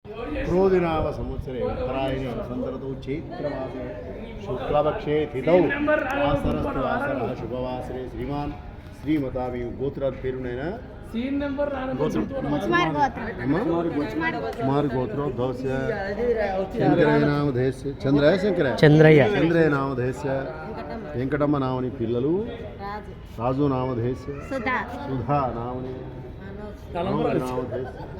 क्रोधिनाम संवत्सरे उत्तरायणे वसन्तऋतौ चैत्रमासे शुक्लपक्षे तिथौ वासरस्तु वासरः शुभवासरे श्रीमान् श्रीमतामि गोत्राद पेरुनैना सीन नंबर कुमार गोत्रो धौस्य चंद्रय नामधेयस्य चंद्रय शंकरय चंद्रय नामधेयस्य వెంకటమ్మ నామని పిల్లలు రాజు నామధేయस्य సుధా నామని నామధేయस्य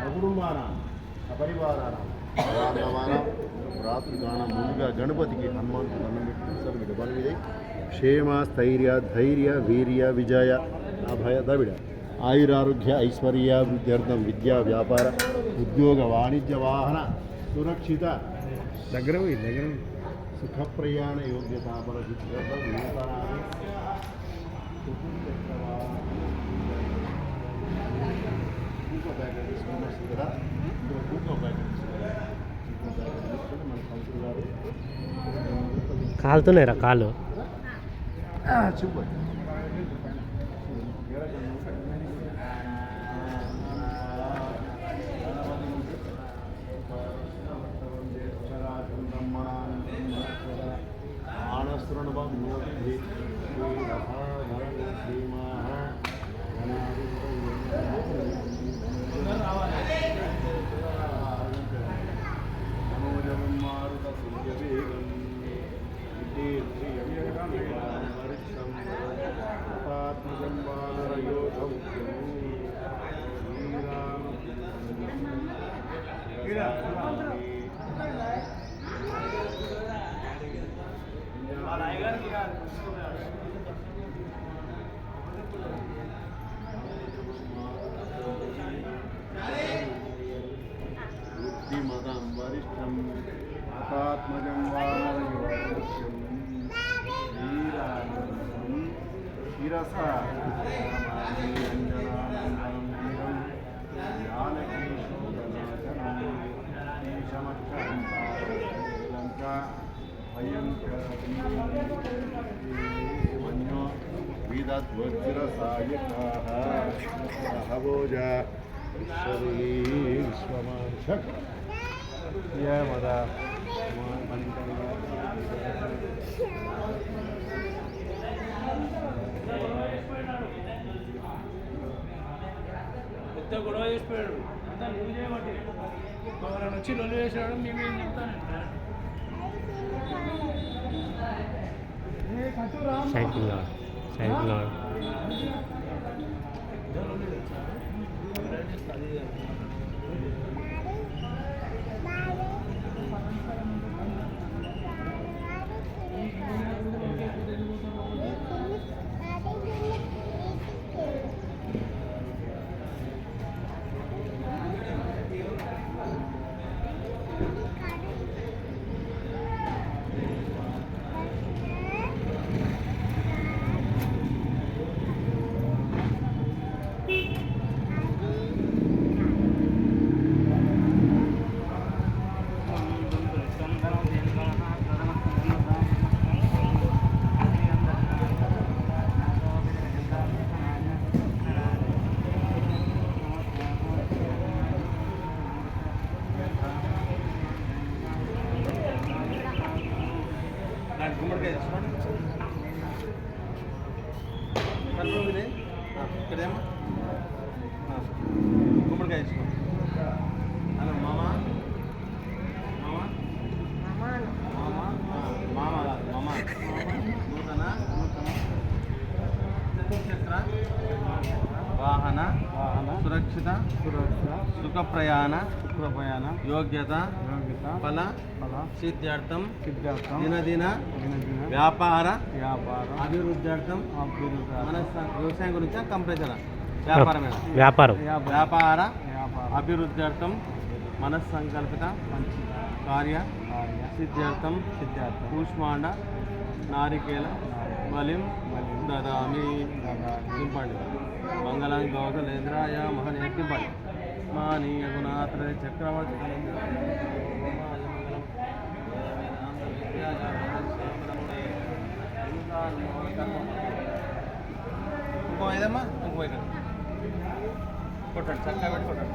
కుటుంబానాం అపరివారానాం రాత్రిగానం ముందుగా గణపతికి హనుమాన్కి దండం పెట్టి విడబలి మీద క్షేమ స్థైర్య ధైర్య వీర్య విజయ అభయ దవిడ ఆయురారోగ్య ఐశ్వర్య వృద్ధ్యర్థం విద్యా వ్యాపార ఉద్యోగ వాణిజ్య వాహన సురక్షిత దగ్గర సుఖ ప్రయాణ యోగ్యత కాలుతున్నాయిరా కాలు చూపు మదం వరిష్టం ఆత్మజం వానరయోగ్యం శిరస విదద్వజ్రసాయకాహవోజ విశ్వమార్షక్ మద గొడవ చేసిపోయాడు అంతా నువ్వు చేయబట్టి ఎవరైనా వచ్చి లొల్లు చేసాడు మేమేం చెప్తానంటే సైకిల్ ఇక్కడేమో గుమ్మడికాయ ఇచ్చుకో హలో మామ నూతన వాహన సురక్షిత సుఖ ప్రయాణ యోగ్యత ఫల సిద్ధార్థం దినదిన వ్యాపార అభివృద్ధ్యర్థం వ్యవసాయం గురించి కంపల్సరీ వ్యాపార అభివృద్ధ్యర్థం మనస్సంకల్పిత కార్య సిద్ధ్యర్థం కూష్మాండ నారికేల బలిం దదామి దింపండి మంగళం గౌతలేంద్రాయ మహనీయ దింపండి మానీయ గుణాత్ర చక్రవర్తి ఇంకో ఏదమ్మా ఇంకో ఇక్కడ కొట్టండి చక్కగా పెట్టి కొట్టండి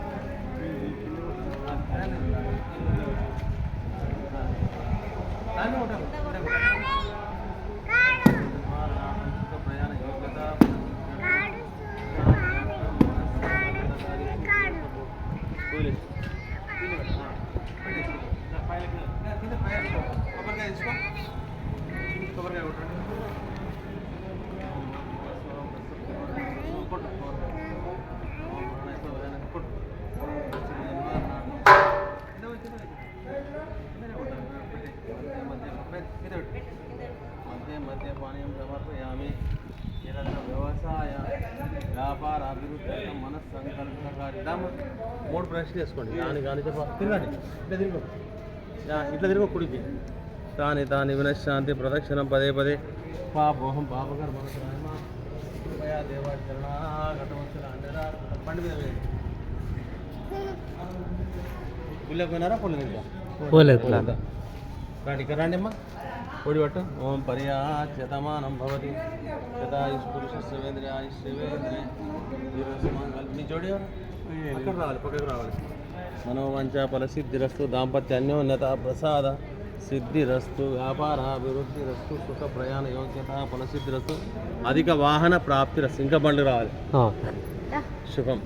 దాన్ని కొట్టాలి ప్రయాణ యోగ్యత కొబ్బరికాయ తీసుకో కొబ్బరికాయ కొట్టండి కొట్టు మధ్య మధ్య పానీయం సమర్పయామి వ్యవసాయ వ్యాపార అభివృద్ధి మనస్సంకల్పకార్యం 3 ప్రశ్నలు చేసుకోండి దాని కానీ తిరగండి ఇట్లా తిరుగు ఇట్లా తిరుగు కుడికి తాని తాని వినశ్శాంతి ప్రదక్షిణం పదే పదే పాపోహం పాపకర్మ పండు మీద పుల్లెకు పోయినారా పుల్లె పోలేదు రండి ఇక్కడ రండి అమ్మా పొడి పట్టు ఓం పర్యాచతమానం భవతి శతాయుష్ పురుషేంద్రియాయుష్ శివేంద్రియ మీ జోడి అక్కడ రావాలి పక్కకు రావాలి మనోవంచ ఫలసిద్ధిరస్తు దాంపత్య అన్యోన్యత ప్రసాద సిద్ధిరస్తు వ్యాపారాభివృద్ధిరస్తు సుఖ ప్రయాణ యోగ్యత ఫలసిద్ధిరస్తు అధిక వాహన ప్రాప్తిరస్తు ఇంకా బండ్లు రావాలి శుభం